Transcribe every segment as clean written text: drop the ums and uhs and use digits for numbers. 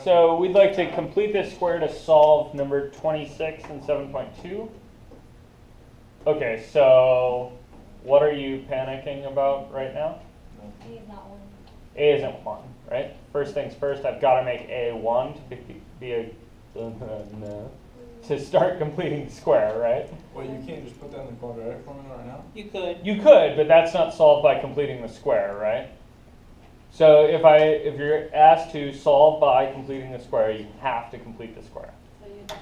So we'd like to complete this square to solve number 26 and 7.2. Okay, so what are you panicking about right now? A is not 1. A isn't 1, right? First things first, I've got to make A 1 to be a to start completing the square, right? Well, you can't just put that in the quadratic formula right now? You could. You could, but that's not solved by completing the square, right? So if you're asked to solve by completing the square, you have to complete the square. So you just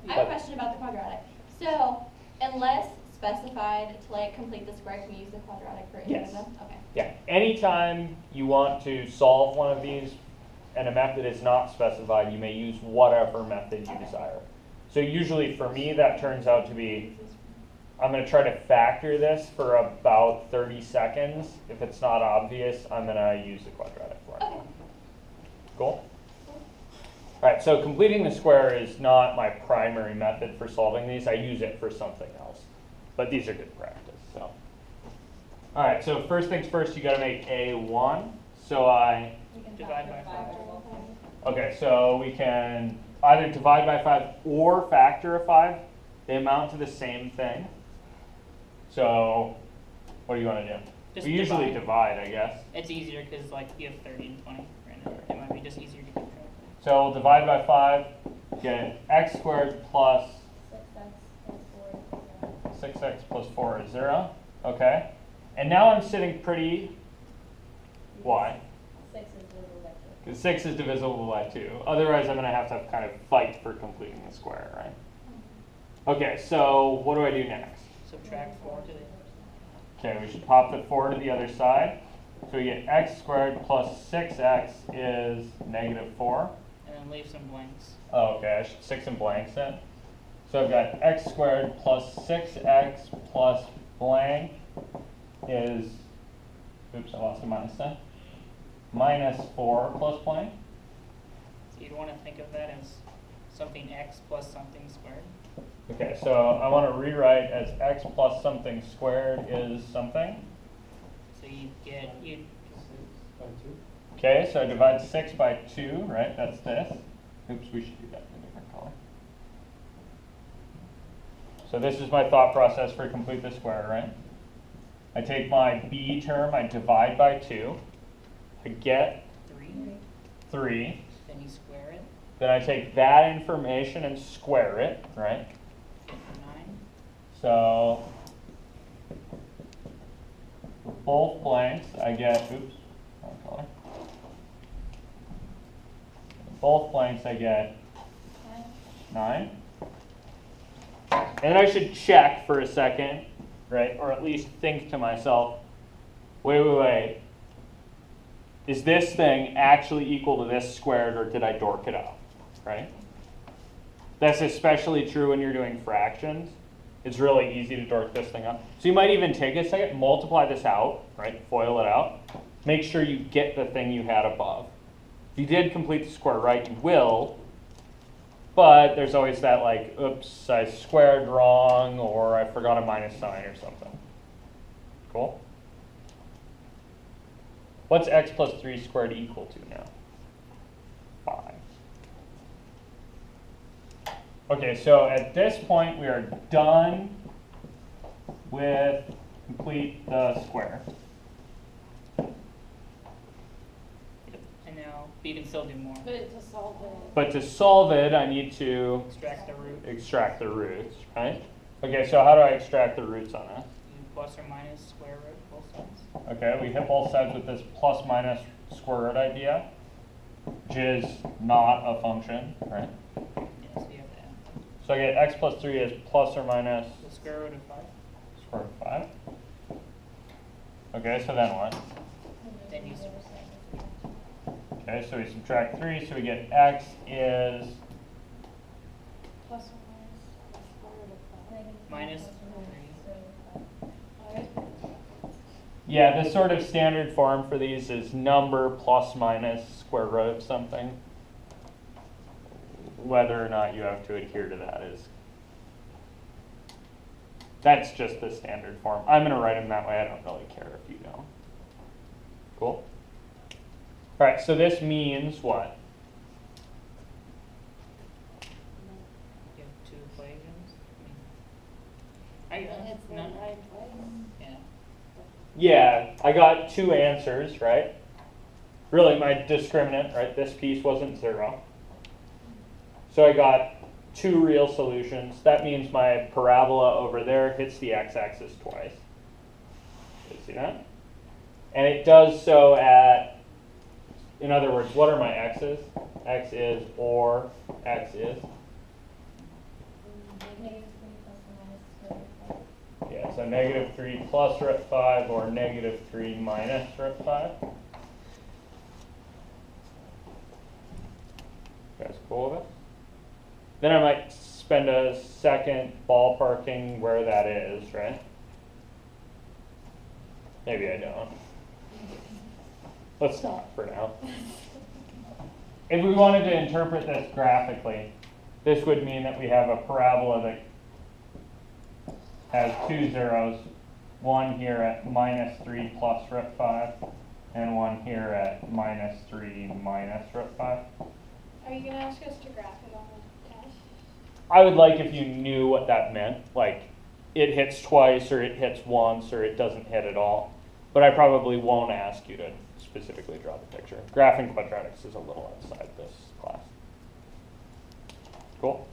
I have a question about the quadratic. So unless specified to like complete the square, can we use the quadratic for any Yes. of them? Okay. Yeah, anytime you want to solve one of these and a method is not specified, you may use whatever method you desire. So usually for me, that turns out to be, I'm going to try to factor this for about 30 seconds. If it's not obvious, I'm going to use the quadratic formula. Okay. Cool? All right, so completing the square is not my primary method for solving these. I use it for something else. But these are good practice. So, all right, so first things first, you got to make A1. So We can Divide by factor 5. okay, so we can either divide by 5 or factor of 5. They amount to the same thing. So what do you want to do? Just We usually divide, I guess. It's easier because like you have 30 and 20 right now. It might be just easier to keep track. So we'll divide by 5, get x squared plus 6x plus 4 is 0. Okay. And now I'm sitting pretty, why? 6 is divisible by 2. Because 6 is divisible by 2. Otherwise, I'm going to have kind of fight for completing the square, right? Okay, so what do I do next? Subtract 4 to the. Okay, we should pop the 4 to the other side. So we get x squared plus 6x is negative 4. And then leave some blanks. Oh, okay, I should stick some blanks in. So I've got x squared plus 6x plus blank is, oops, I lost a minus sign, minus 4 plus blank. So you'd want to think of that as something x plus something squared. Okay, so I want to rewrite as x plus something squared is something. So you get you. Okay, so I divide 6 by 2, right? That's this. Oops, we should do that in a different color. So this is my thought process for complete the square, right? I take my b term, I divide by 2. I get 3. 3. Then you square it. Then I take that information and square it, right? Get 9. So for both blanks, I get, oops, wrong color. Both blanks, I get 9. And then I should check for a second, right? Or at least think to myself, wait. Is this thing actually equal to this squared, or did I dork it out, right? That's especially true when you're doing fractions. It's really easy to dork this thing out. So you might even take a second, multiply this out, right? FOIL it out. Make sure you get the thing you had above. If you did complete the square right, you will. But there's always that like, oops, I squared wrong, or I forgot a minus sign or something. Cool? What's x plus 3 squared equal to now? 5. Okay, so at this point, we are done with complete the square. Yep. And now you can still do more. But to solve it. But to solve it, I need to Extract the root. extract the roots, right? Okay, so how do I extract the roots on this? You plus or minus square root both sides. Okay, we hit both sides with this plus minus square root idea, which is not a function, right? Yeah, so you have that. So I get x plus 3 is plus or minus The square root of 5. square root of 5. Okay, so then what? Then you subtract. Okay, so we subtract 3, so we get x is Plus or minus. Minus 3. yeah, the sort of standard form for these is number plus minus square root of something. Whether or not you have to adhere to that is, that's just the standard form. I'm going to write them that way. I don't really care if you don't. Cool? All right, so this means what? yeah, I got 2 answers, right? Really, my discriminant, right, this piece wasn't 0. So I got 2 real solutions. That means my parabola over there hits the x-axis twice. You see that? And it does so at, in other words, what are my x's? X is or x is. Yeah, so -3 plus root 5 or -3 minus root 5. You guys cool with it? Then I might spend a second ballparking where that is, right? Maybe I don't. Let's stop for now. If we wanted to interpret this graphically, this would mean that we have a parabola that has 2 zeros, one here at -3 plus root 5, and one here at -3 minus root 5. Are you going to ask us to graph it on the test? I would like if you knew what that meant, like it hits twice or it hits once or it doesn't hit at all. But I probably won't ask you to specifically draw the picture. Graphing quadratics is a little outside this class. Cool?